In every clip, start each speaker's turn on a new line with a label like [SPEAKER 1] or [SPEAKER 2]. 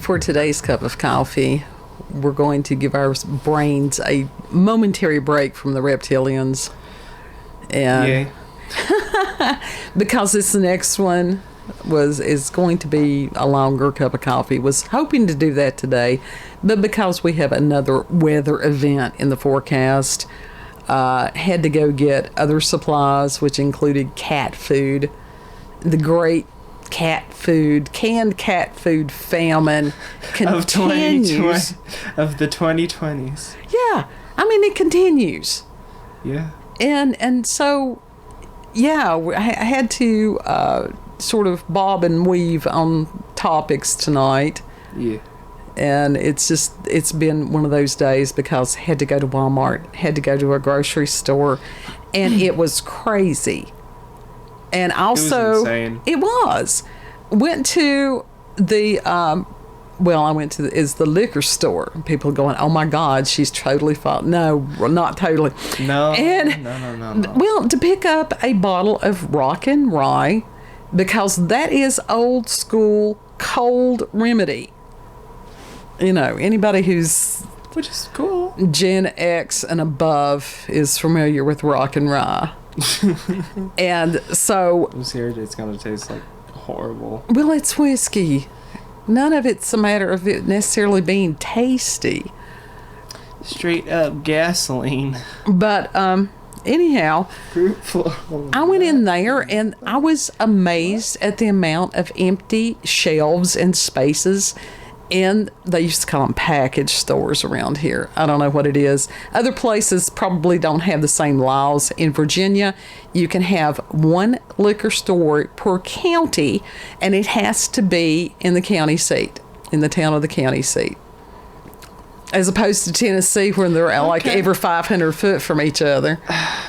[SPEAKER 1] for today's cup of coffee, we're going to give our brains a momentary break from the reptilians. And
[SPEAKER 2] Yay.
[SPEAKER 1] because this next one is going to be a longer cup of coffee. Was hoping to do that today, but because we have another weather event in the forecast, had to go get other supplies, which included cat food. The great canned cat food famine continues.
[SPEAKER 2] Of the 2020s.
[SPEAKER 1] Yeah, I mean, it continues.
[SPEAKER 2] Yeah.
[SPEAKER 1] And so, yeah, I had to sort of bob and weave on topics tonight.
[SPEAKER 2] Yeah.
[SPEAKER 1] And it's been one of those days because I had to go to Walmart, had to go to a grocery store, and it was crazy. And also,
[SPEAKER 2] it was insane.
[SPEAKER 1] It was. Went to the, I went to the liquor store. People going, oh my God, she's totally fault. No, not totally.
[SPEAKER 2] No,
[SPEAKER 1] and,
[SPEAKER 2] no.
[SPEAKER 1] Well, to pick up a bottle of Rock and Rye, because that is old school cold remedy. You know, anybody who's
[SPEAKER 2] which is cool.
[SPEAKER 1] Gen X and above is familiar with Rock and Rye. And so
[SPEAKER 2] I'm scared it's gonna taste like horrible.
[SPEAKER 1] Well, it's whiskey. None of it's a matter of it necessarily being tasty.
[SPEAKER 2] Straight up gasoline.
[SPEAKER 1] But anyhow, I went in there and I was amazed at the amount of empty shelves and spaces. And they used to call them package stores around here. I don't know what it is. Other places probably don't have the same laws. In Virginia, you can have one liquor store per county, and it has to be in the county seat, in the town of the county seat. As opposed to Tennessee, where they're like every 500 foot from each other.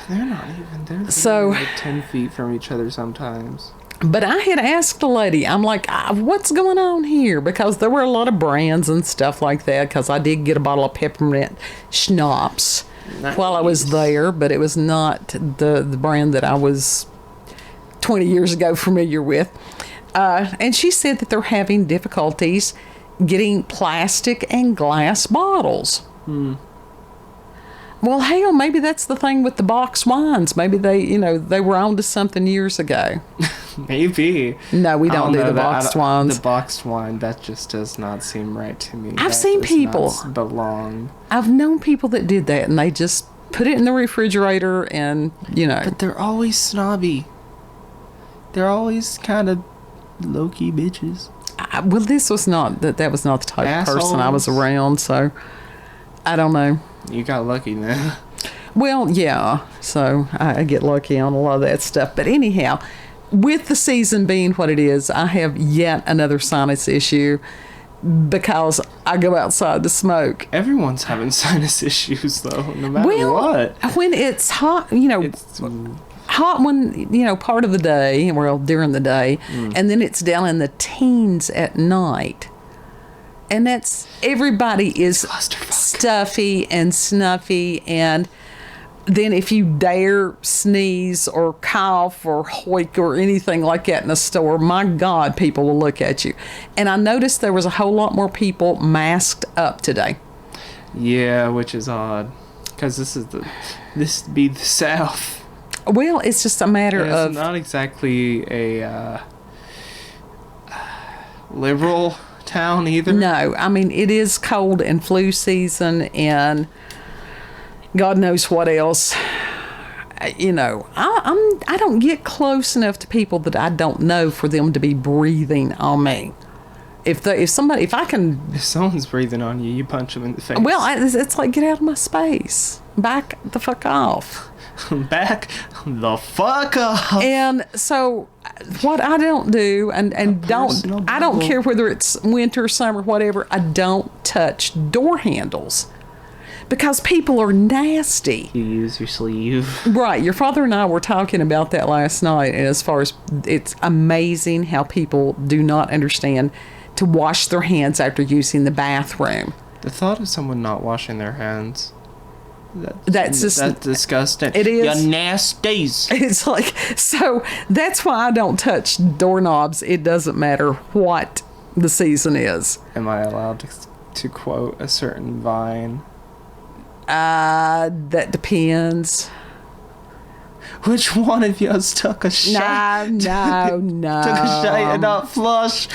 [SPEAKER 2] They're not even. They're
[SPEAKER 1] so,
[SPEAKER 2] like 10 feet from each other sometimes.
[SPEAKER 1] But I had asked the lady, I'm like, what's going on here? Because there were a lot of brands and stuff like that, because I did get a bottle of peppermint schnapps while I was there, but it was not the brand that I was 20 years ago familiar with. And she said that they're having difficulties getting plastic and glass bottles. Well, hell, maybe that's the thing with the box wines. Maybe they were on to something years ago.
[SPEAKER 2] Maybe.
[SPEAKER 1] No, we don't do the boxed wines.
[SPEAKER 2] The boxed wine, that just does not seem right to me.
[SPEAKER 1] I've seen people
[SPEAKER 2] belong.
[SPEAKER 1] I've known people that did that, and they just put it in the refrigerator, and
[SPEAKER 2] But they're always snobby. They're always kind of low-key bitches.
[SPEAKER 1] Well, this was not that was not the type of person I was around, so I don't know.
[SPEAKER 2] You got lucky then.
[SPEAKER 1] Well, yeah, so I get lucky on a lot of that stuff. But anyhow, with the season being what it is, I have yet another sinus issue because I go outside to smoke.
[SPEAKER 2] Everyone's having sinus issues, though, no matter what.
[SPEAKER 1] When it's hot, it's hot when, part of the day, during the day, and then it's down in the teens at night. And that's, everybody is stuffy and snuffy, and then if you dare sneeze or cough or hoik or anything like that in a store, my God, people will look at you. And I noticed there was a whole lot more people masked up today.
[SPEAKER 2] Yeah, which is odd, because this be the South.
[SPEAKER 1] Well, it's just a matter of...
[SPEAKER 2] It's not exactly a liberal town either.
[SPEAKER 1] No, I mean, it is cold and flu season and God knows what else. I don't get close enough to people that I don't know for them to be breathing on me. If someone's
[SPEAKER 2] breathing on you, you punch them in the face.
[SPEAKER 1] Well, it's like, get out of my space. Back the fuck off.
[SPEAKER 2] Back the fuck off.
[SPEAKER 1] And so what I don't do, I don't care whether it's winter, summer, whatever, I don't touch door handles because people are nasty.
[SPEAKER 2] You use your sleeve.
[SPEAKER 1] Right. Your father and I were talking about that last night, and as far as, it's amazing how people do not understand to wash their hands after using the bathroom.
[SPEAKER 2] The thought of someone not washing their hands...
[SPEAKER 1] That's
[SPEAKER 2] disgusting.
[SPEAKER 1] It is.
[SPEAKER 2] You're nasties.
[SPEAKER 1] It's like, so that's why I don't touch doorknobs. It doesn't matter what, the season is.
[SPEAKER 2] Am I allowed to quote a certain vine?
[SPEAKER 1] That depends.
[SPEAKER 2] Which one of yours took a shot?
[SPEAKER 1] No.
[SPEAKER 2] Took a shot and not flush.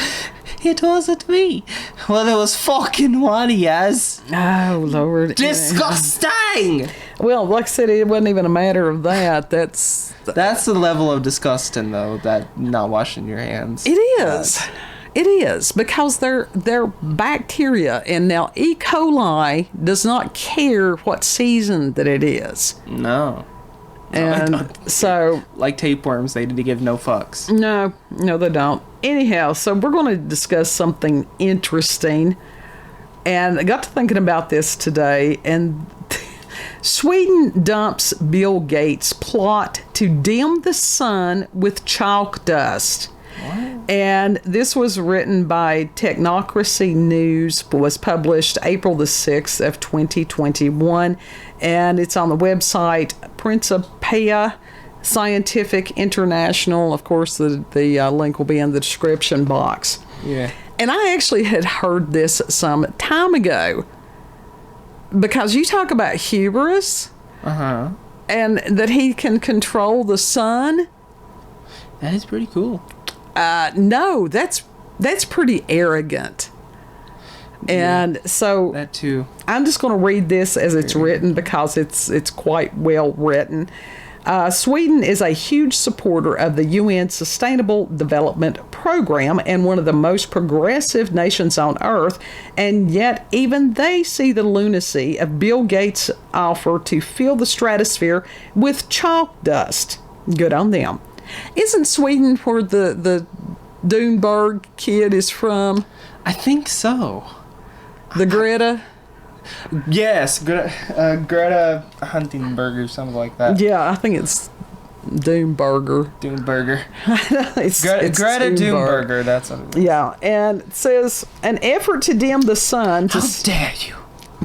[SPEAKER 2] It wasn't me. Well, it was fucking one of yours.
[SPEAKER 1] Oh, Lord.
[SPEAKER 2] Disgusting!
[SPEAKER 1] Well, like I said, it wasn't even a matter of that. That's
[SPEAKER 2] the level of disgusting, though, that not washing your hands.
[SPEAKER 1] It is. It is, because they're bacteria, and now E. coli does not care what season that it is.
[SPEAKER 2] No.
[SPEAKER 1] And so...
[SPEAKER 2] Like tapeworms, they give no fucks.
[SPEAKER 1] No, they don't. Anyhow, so we're going to discuss something interesting. And I got to thinking about this today, and Sweden dumps Bill Gates' plot to dim the sun with chalk dust. What? And this was written by technocracy.news, was published April the 6th of 2021, and it's on the website Principai Scientific International. Of course, the link will be in the description box.
[SPEAKER 2] Yeah.
[SPEAKER 1] And I actually had heard this some time ago, because you talk about hubris, and that he can control the sun.
[SPEAKER 2] That is pretty cool.
[SPEAKER 1] No, that's pretty arrogant. And so
[SPEAKER 2] that too.
[SPEAKER 1] I'm just going to read this as it's written, because it's quite well written. Sweden is a huge supporter of the UN Sustainable Development Program and one of the most progressive nations on Earth, and yet even they see the lunacy of Bill Gates' offer to fill the stratosphere with chalk dust. Good on them. Isn't Sweden where the Thunberg kid is from?
[SPEAKER 2] I think so.
[SPEAKER 1] The Greta?
[SPEAKER 2] Yes, Greta Huntingberg or something like that.
[SPEAKER 1] Yeah, I think it's Doomberger. it's
[SPEAKER 2] Greta Doomberger, that's what it is.
[SPEAKER 1] Yeah, and it says, an effort to dim the sun
[SPEAKER 2] How dare you?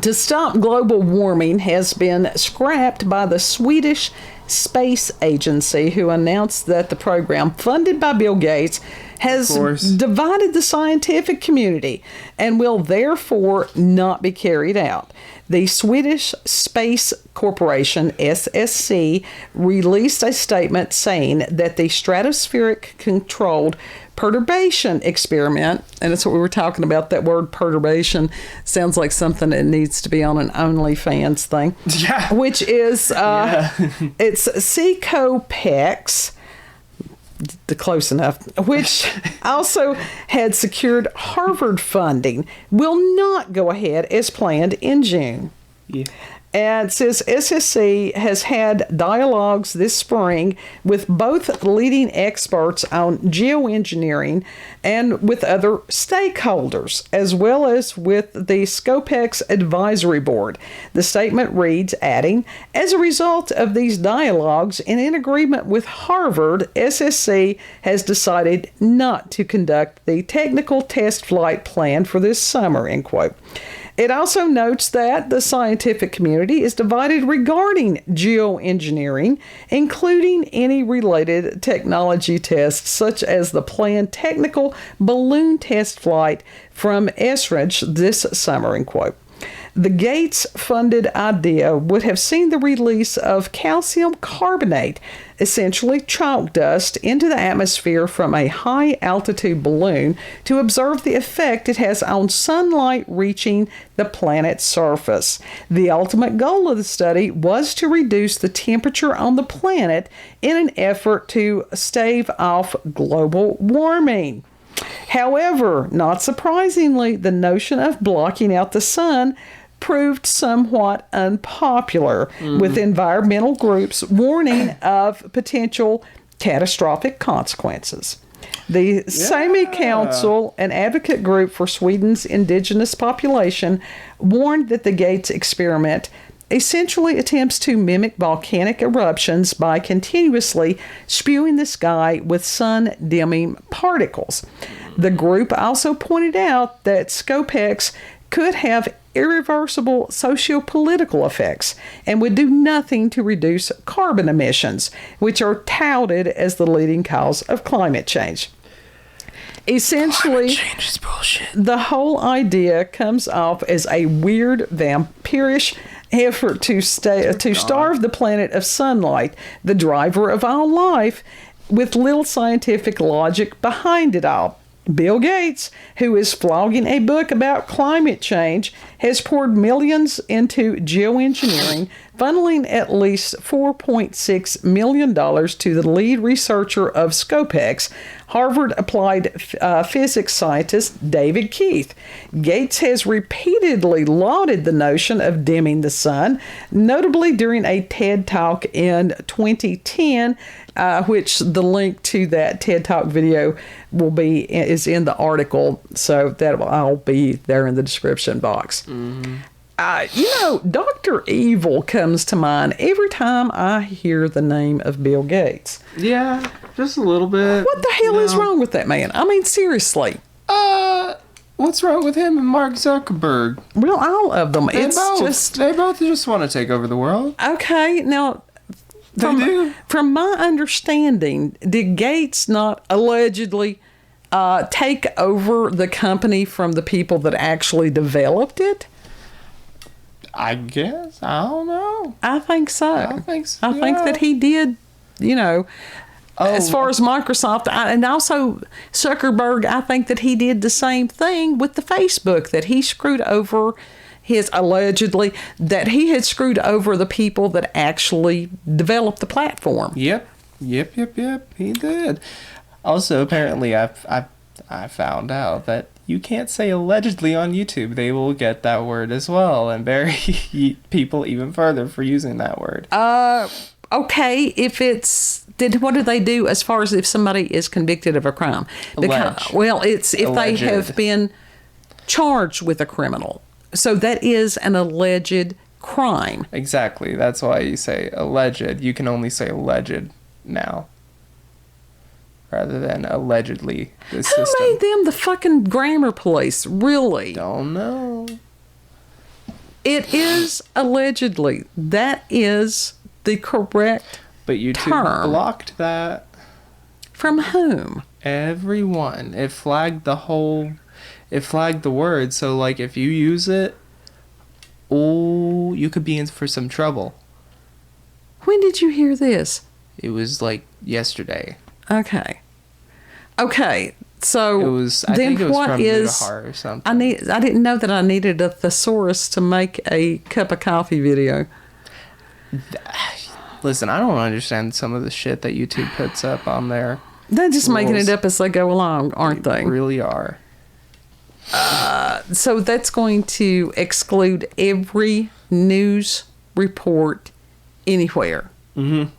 [SPEAKER 1] to stop global warming has been scrapped by the Swedish Space Agency, who announced that the program, funded by Bill Gates, has divided the scientific community and will therefore not be carried out. The Swedish Space Corporation, SSC, released a statement saying that the stratospheric controlled perturbation experiment, and that's what we were talking about, that word perturbation sounds like something that needs to be on an OnlyFans thing.
[SPEAKER 2] Yeah.
[SPEAKER 1] Which is, it's CCOPEX, close enough, which also had secured Harvard funding, will not go ahead as planned in June.
[SPEAKER 2] Yeah.
[SPEAKER 1] And says SSC has had dialogues this spring with both leading experts on geoengineering and with other stakeholders, as well as with the Scopex Advisory Board. The statement reads, adding, as a result of these dialogues and in agreement with Harvard, SSC has decided not to conduct the technical test flight planned for this summer, end quote. It also notes that the scientific community is divided regarding geoengineering, including any related technology tests, such as the planned technical balloon test flight from Esrange this summer, end quote. The Gates-funded idea would have seen the release of calcium carbonate, essentially chalk dust, into the atmosphere from a high-altitude balloon to observe the effect it has on sunlight reaching the planet's surface. The ultimate goal of the study was to reduce the temperature on the planet in an effort to stave off global warming. However, not surprisingly, the notion of blocking out the sun proved somewhat unpopular, with environmental groups warning of potential catastrophic consequences. The Sami Council, an advocate group for Sweden's indigenous population, warned that the Gates experiment essentially attempts to mimic volcanic eruptions by continuously spewing the sky with sun-dimming particles. The group also pointed out that Scopex could have irreversible socio-political effects and would do nothing to reduce carbon emissions, which are touted as the leading cause of climate change. Essentially,
[SPEAKER 2] change is bullshit.
[SPEAKER 1] the whole idea comes off as a weird vampirish effort to starve the planet of sunlight, the driver of all life, with little scientific logic behind it all. Bill Gates, who is flogging a book about climate change, has poured millions into geoengineering, funneling at least $4.6 million to the lead researcher of Scopex, Harvard applied physics scientist David Keith. Gates has repeatedly lauded the notion of dimming the sun, notably during a TED Talk in 2010, which the link to that TED Talk video is in the article, so that will all be there in the description box. Dr. Evil comes to mind every time I hear the name of Bill Gates.
[SPEAKER 2] Yeah, just a little bit.
[SPEAKER 1] What the hell is wrong with that man? I mean, seriously.
[SPEAKER 2] What's wrong with him and Mark Zuckerberg?
[SPEAKER 1] Well, all of them.
[SPEAKER 2] They both just want to take over the world.
[SPEAKER 1] Okay, now... From my understanding, did Gates not allegedly take over the company from the people that actually developed it?
[SPEAKER 2] I guess. I don't know.
[SPEAKER 1] I think so.
[SPEAKER 2] I think so.
[SPEAKER 1] I think that he did, as far as Microsoft, and also Zuckerberg, I think that he did the same thing with the Facebook, that he screwed over allegedly that he had screwed over the people that actually developed the platform.
[SPEAKER 2] Yep. He did. Also, apparently, I found out that you can't say allegedly on YouTube. They will get that word as well and bury people even further for using that word.
[SPEAKER 1] Okay, what do they do as far as if somebody is convicted of a crime? It's if
[SPEAKER 2] Alleged.
[SPEAKER 1] They have been charged with a criminal. So that is an alleged crime.
[SPEAKER 2] Exactly. That's why you say alleged. You can only say alleged now, rather than allegedly.
[SPEAKER 1] Who made them the fucking grammar police? Really?
[SPEAKER 2] Don't know.
[SPEAKER 1] It is allegedly. That is the correct
[SPEAKER 2] But YouTube
[SPEAKER 1] term.
[SPEAKER 2] blocked that.
[SPEAKER 1] From whom?
[SPEAKER 2] Everyone. It flagged the word, so like if you use it, you could be in for some trouble.
[SPEAKER 1] When did you hear this?
[SPEAKER 2] It was like yesterday.
[SPEAKER 1] Okay. So
[SPEAKER 2] It was. I think it was from Mudahar or something.
[SPEAKER 1] I didn't know that I needed a thesaurus to make a cup of coffee video.
[SPEAKER 2] Listen, I don't understand some of the shit that YouTube puts up on there.
[SPEAKER 1] They're just making it up as they go along, aren't they?
[SPEAKER 2] Really are.
[SPEAKER 1] So that's going to exclude every news report anywhere.
[SPEAKER 2] Mm-hmm.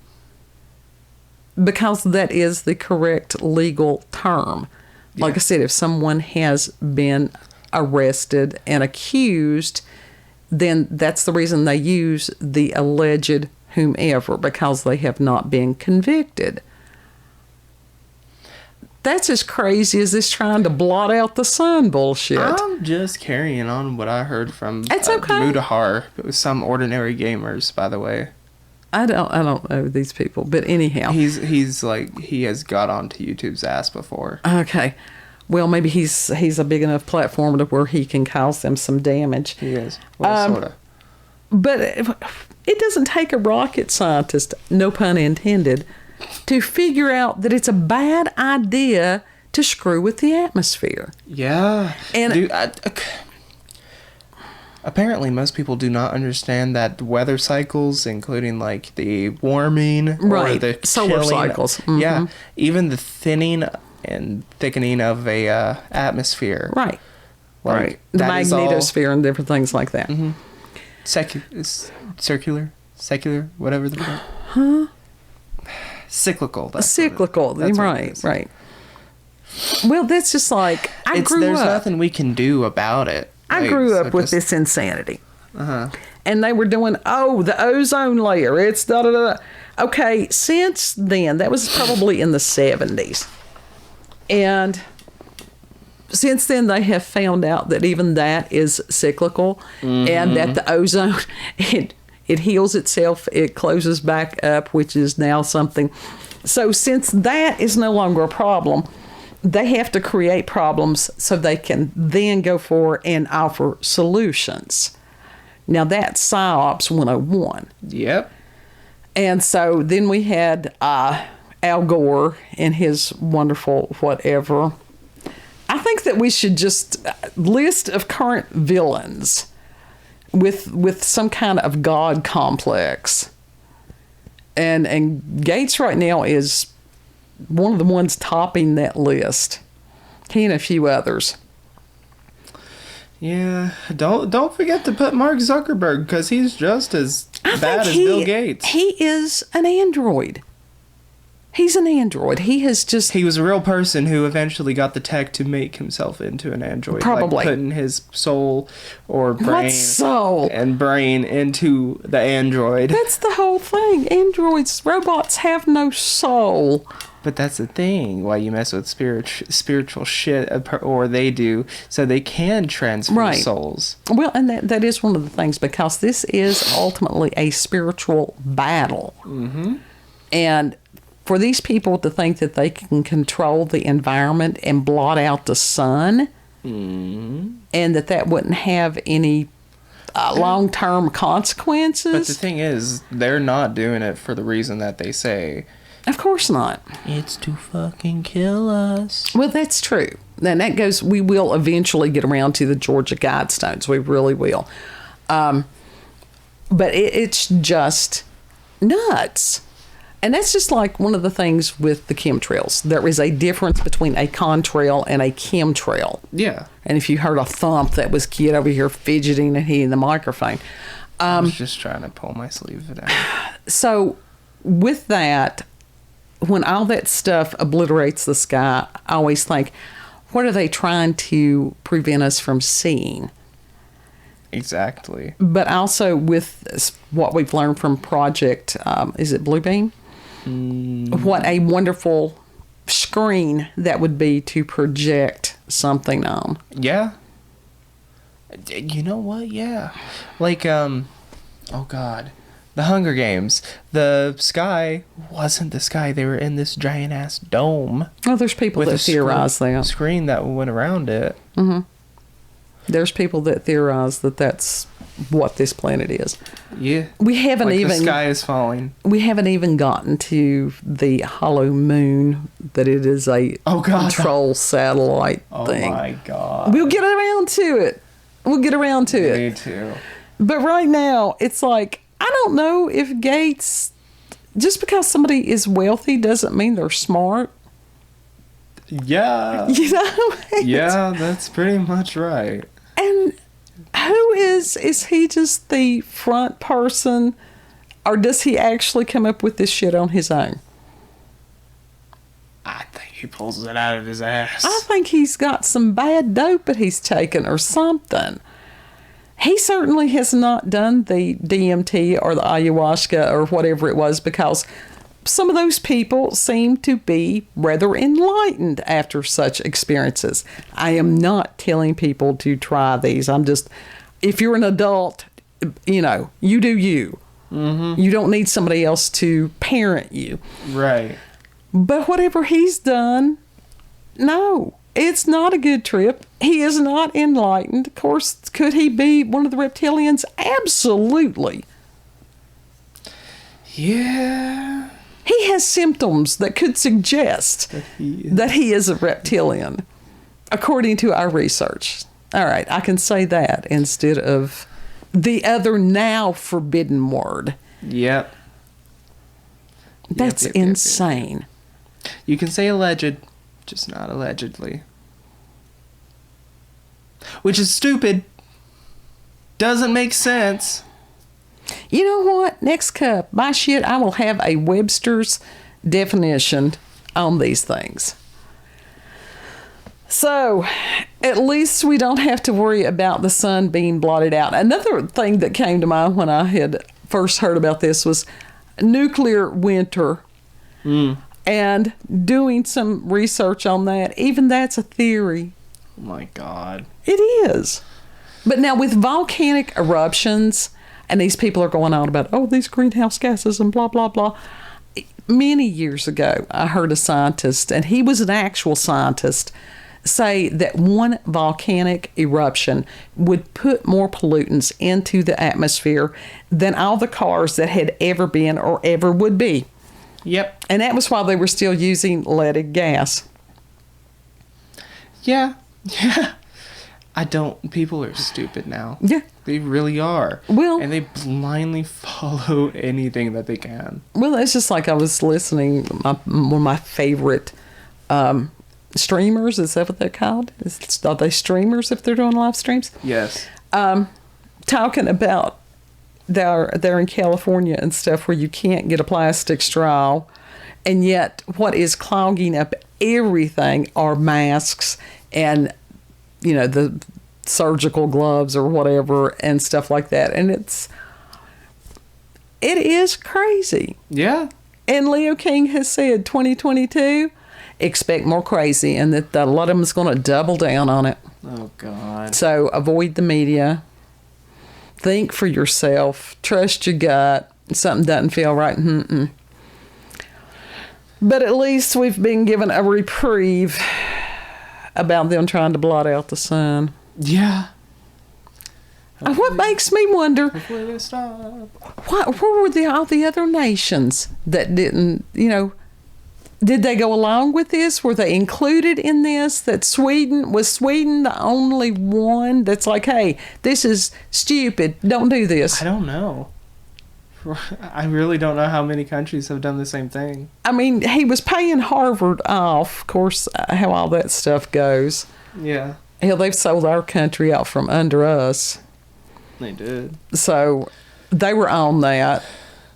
[SPEAKER 1] Because that is the correct legal term. Like I said, if someone has been arrested and accused, then that's the reason they use the alleged whomever, because they have not been convicted. That's as crazy as this trying to blot out the sun bullshit.
[SPEAKER 2] I'm just carrying on what I heard from
[SPEAKER 1] okay.
[SPEAKER 2] Mudahar. It was some ordinary gamers, by the way.
[SPEAKER 1] I don't know these people, but anyhow,
[SPEAKER 2] he's like, he has got onto YouTube's ass before.
[SPEAKER 1] Okay, well maybe he's a big enough platform to where he can cause them some damage.
[SPEAKER 2] He is, well, sorta.
[SPEAKER 1] But it doesn't take a rocket scientist, no pun intended, to figure out that it's a bad idea to screw with the atmosphere.
[SPEAKER 2] Yeah.
[SPEAKER 1] And
[SPEAKER 2] apparently most people do not understand that weather cycles, including like the warming or the
[SPEAKER 1] solar cycles. Mm-hmm.
[SPEAKER 2] Yeah. Even the thinning and thickening of a atmosphere.
[SPEAKER 1] Right.
[SPEAKER 2] Like,
[SPEAKER 1] right. The magnetosphere and different things like that.
[SPEAKER 2] Mm-hmm. Secular, whatever the fuck.
[SPEAKER 1] Huh?
[SPEAKER 2] Cyclical.
[SPEAKER 1] Cyclical. Right. Well, that's just like
[SPEAKER 2] there's nothing we can do about it.
[SPEAKER 1] I grew up with this insanity. And they were doing, the ozone layer. It's da-da-da. Okay, since then, that was probably in the 70s. And since then, they have found out that even that is cyclical, and that the ozone, it heals itself, it closes back up, which is now something. So since that is no longer a problem, they have to create problems so they can then go forward and offer solutions. Now that's PsyOps 101.
[SPEAKER 2] Yep.
[SPEAKER 1] And so then we had Al Gore and his wonderful whatever. I think that we should just list of current villains with some kind of God complex. And Gates right now is one of the ones topping that list. He and a few others.
[SPEAKER 2] Yeah, don't forget to put Mark Zuckerberg, because he's just as bad as Bill Gates.
[SPEAKER 1] He is an android. He's an android. He was
[SPEAKER 2] a real person who eventually got the tech to make himself into an android.
[SPEAKER 1] Probably.
[SPEAKER 2] Like putting his soul or brain.
[SPEAKER 1] What soul?
[SPEAKER 2] And brain into the android.
[SPEAKER 1] That's the whole thing. Robots have no soul.
[SPEAKER 2] But that's the thing, why you mess with spiritual shit, or they do, so they can transfer souls.
[SPEAKER 1] Well, and that is one of the things, because this is ultimately a spiritual battle. Mm-hmm. And for these people to think that they can control the environment and blot out the sun, and that wouldn't have any long-term consequences.
[SPEAKER 2] But the thing is, they're not doing it for the reason that they say.
[SPEAKER 1] Of course not.
[SPEAKER 2] It's to fucking kill us.
[SPEAKER 1] Well, that's true. And that goes, we will eventually get around to the Georgia Guidestones. We really will. But it's just nuts. And that's just like one of the things with the chemtrails. There is a difference between a contrail and a chemtrail.
[SPEAKER 2] Yeah.
[SPEAKER 1] And if you heard a thump, that was Kid over here fidgeting and hitting the microphone.
[SPEAKER 2] I was just trying to pull my sleeve down.
[SPEAKER 1] So with that, when all that stuff obliterates the sky, I always think, what are they trying to prevent us from seeing?
[SPEAKER 2] Exactly.
[SPEAKER 1] But also with what we've learned from Project, is it Bluebeam? What a wonderful screen that would be to project something on.
[SPEAKER 2] Yeah. You know what? Yeah. Like, oh God. The Hunger Games. The sky wasn't the sky. They were in this giant ass dome.
[SPEAKER 1] Oh, there's people that theorize that.
[SPEAKER 2] Screen that went around it.
[SPEAKER 1] Mm-hmm. There's people that theorize that that's what this planet is.
[SPEAKER 2] Yeah.
[SPEAKER 1] We haven't
[SPEAKER 2] like
[SPEAKER 1] even.
[SPEAKER 2] The sky is falling.
[SPEAKER 1] We haven't even gotten to the hollow moon, that it is a control satellite thing.
[SPEAKER 2] Oh my God.
[SPEAKER 1] We'll get around to it.
[SPEAKER 2] Me too.
[SPEAKER 1] But right now, it's like, I don't know if Gates, just because somebody is wealthy doesn't mean they're smart.
[SPEAKER 2] Yeah.
[SPEAKER 1] You know?
[SPEAKER 2] Yeah, that's pretty much right.
[SPEAKER 1] And who is he just the front person, or does he actually come up with this shit on his own?
[SPEAKER 2] I think he pulls it out of his ass.
[SPEAKER 1] I think he's got some bad dope that he's taken or something. He certainly has not done the DMT or the ayahuasca or whatever it was, because some of those people seem to be rather enlightened after such experiences. I am not telling people to try these. I'm just, if you're an adult, you know, you do you. Mm-hmm. You don't need somebody else to parent you.
[SPEAKER 2] Right.
[SPEAKER 1] But whatever he's done, no. It's not a good trip. He is not enlightened. Of course, could he be one of the reptilians? Absolutely.
[SPEAKER 2] Yeah.
[SPEAKER 1] He has symptoms that could suggest that he is a reptilian, according to our research. All right, I can say that instead of the other now forbidden word.
[SPEAKER 2] Yep.
[SPEAKER 1] That's insane.
[SPEAKER 2] Yep. You can say alleged, just not allegedly. Which is stupid. Doesn't make sense.
[SPEAKER 1] You know what? Next cup, my shit, I will have a Webster's definition on these things. So, at least we don't have to worry about the sun being blotted out. Another thing that came to mind when I had first heard about this was nuclear winter. And doing some research on that, even that's a theory.
[SPEAKER 2] Oh my God.
[SPEAKER 1] It is. But now with volcanic eruptions, and these people are going on about, oh, these greenhouse gases and blah, blah, blah. many years ago, I heard a scientist, and he was an actual scientist, say that one volcanic eruption would put more pollutants into the atmosphere than all the cars that had ever been or ever would be.
[SPEAKER 2] Yep.
[SPEAKER 1] And that was while they were still using leaded gas.
[SPEAKER 2] Yeah. People are stupid now.
[SPEAKER 1] Yeah.
[SPEAKER 2] They really are.
[SPEAKER 1] Well,
[SPEAKER 2] and they blindly follow anything that they can.
[SPEAKER 1] Well, it's just like I was listening, one of my favorite streamers, is that what they're called? Are they streamers if they're doing live streams?
[SPEAKER 2] Yes.
[SPEAKER 1] Talking about they're in California and stuff where you can't get a plastic straw, and yet what is clogging up everything are masks and, you know, the surgical gloves or whatever and stuff like that. And it is crazy.
[SPEAKER 2] Yeah.
[SPEAKER 1] And Leo King has said 2022, expect more crazy, and that a lot of them is going to double down on it.
[SPEAKER 2] Oh, God.
[SPEAKER 1] So avoid the media. Think for yourself. Trust your gut. If something doesn't feel right. But at least we've been given a reprieve about them trying to blot out the sun.
[SPEAKER 2] Yeah.
[SPEAKER 1] What makes me wonder,
[SPEAKER 2] Hopefully they stop.
[SPEAKER 1] where were all the other nations that didn't, did they go along with this? Were they included in this? Was Sweden the only one that's like, hey, this is stupid, don't do this?
[SPEAKER 2] I don't know. I really don't know how many countries have done the same thing.
[SPEAKER 1] I mean, he was paying Harvard off, of course, how all that stuff goes.
[SPEAKER 2] Yeah.
[SPEAKER 1] Hell, they've sold our country out from under us.
[SPEAKER 2] They did.
[SPEAKER 1] So they were on that.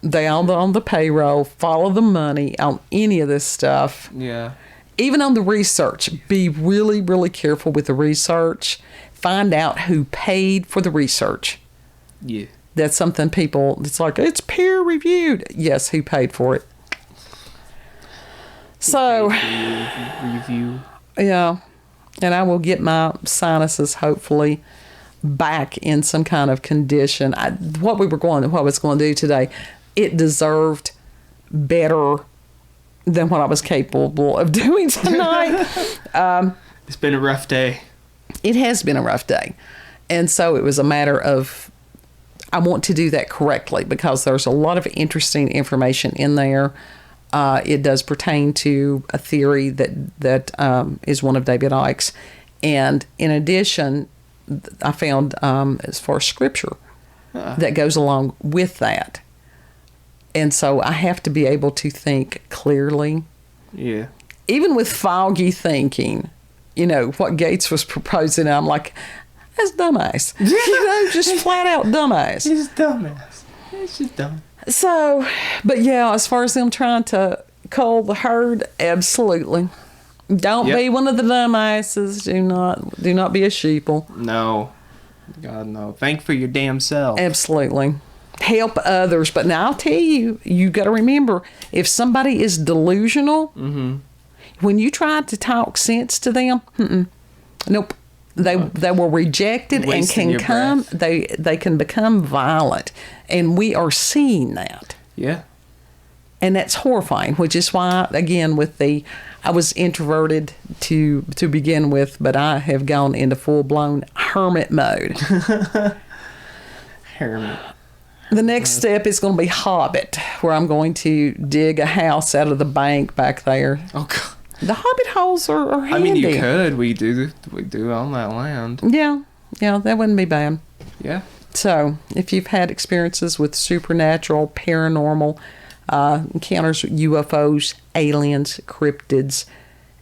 [SPEAKER 1] They all on the payroll, follow the money on any of this stuff.
[SPEAKER 2] Yeah.
[SPEAKER 1] Even on the research, be really, really careful with the research. Find out who paid for the research.
[SPEAKER 2] Yeah.
[SPEAKER 1] That's something it's like, it's peer reviewed. Yes, who paid for it? So,
[SPEAKER 2] review.
[SPEAKER 1] Yeah. And I will get my sinuses hopefully back in some kind of condition. What I was going to do today, it deserved better than what I was capable of doing tonight.
[SPEAKER 2] It's been a rough day.
[SPEAKER 1] It has been a rough day. And so it was a matter of, I want to do that correctly because there's a lot of interesting information in there. It does pertain to a theory that is one of David Icke's. And in addition, I found as far as scripture that goes along with that. And so I have to be able to think clearly.
[SPEAKER 2] Yeah. Even
[SPEAKER 1] with foggy thinking, what Gates was proposing, I'm like, that's dumbass. Just flat out dumbass.
[SPEAKER 2] It's dumbass. It's just dumb.
[SPEAKER 1] So, but yeah, as far as them trying to cull the herd, absolutely. Don't be one of the dumbasses. Do not be a sheeple.
[SPEAKER 2] No. God, no. Think for your damn self.
[SPEAKER 1] Absolutely. Help others. But now I'll tell you, you got to remember, if somebody is delusional, when you try to talk sense to them, nope. They will reject it and they can become violent. And we are seeing that.
[SPEAKER 2] Yeah.
[SPEAKER 1] And that's horrifying, which is why, again, I was introverted to begin with, but I have gone into full-blown hermit mode.
[SPEAKER 2] Hermit.
[SPEAKER 1] The next step is going to be Hobbit, where I'm going to dig a house out of the bank back there.
[SPEAKER 2] Oh, God.
[SPEAKER 1] The Hobbit holes are handy.
[SPEAKER 2] I mean, you could. We do on that land.
[SPEAKER 1] Yeah, that wouldn't be bad.
[SPEAKER 2] Yeah.
[SPEAKER 1] So, if you've had experiences with supernatural, paranormal encounters with UFOs, aliens, cryptids,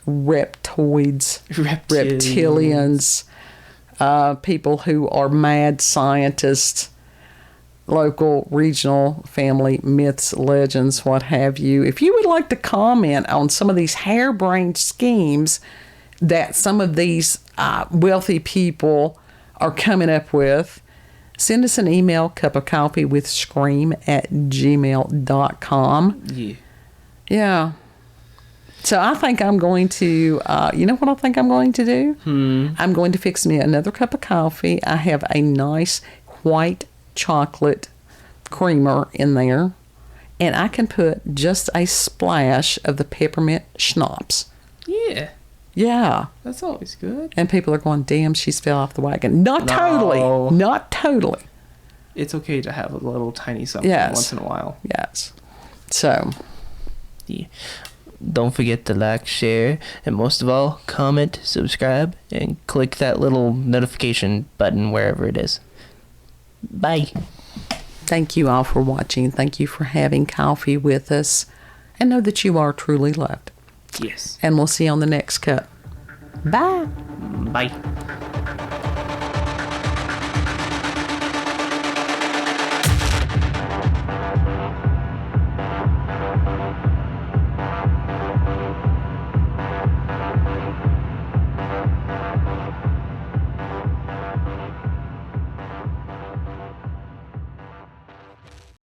[SPEAKER 1] reptoids, reptilians, people who are mad scientists, local, regional, family, myths, legends, what have you. If you would like to comment on some of these harebrained schemes that some of these wealthy people are coming up with, send us an email, cupofcoffeewithscream@gmail.com.
[SPEAKER 2] Yeah.
[SPEAKER 1] Yeah. So I think I'm going to, you know what I think I'm going to do? I'm going to fix me another cup of coffee. I have a nice white chocolate creamer in there. and I can put just a splash of the peppermint schnapps.
[SPEAKER 2] Yeah.
[SPEAKER 1] Yeah.
[SPEAKER 2] That's always good.
[SPEAKER 1] And people are going, damn, she's fell off the wagon. Not totally. Not totally.
[SPEAKER 2] It's okay to have a little tiny something once in a while.
[SPEAKER 1] Yes. So.
[SPEAKER 2] Yeah. Don't forget to like, share, and most of all, comment, subscribe, and click that little notification button wherever it is. Bye.
[SPEAKER 1] Thank you all for watching. Thank you for having coffee with us. And know that you are truly loved.
[SPEAKER 2] Yes.
[SPEAKER 1] And we'll see you on the next cut. Bye.
[SPEAKER 2] Bye.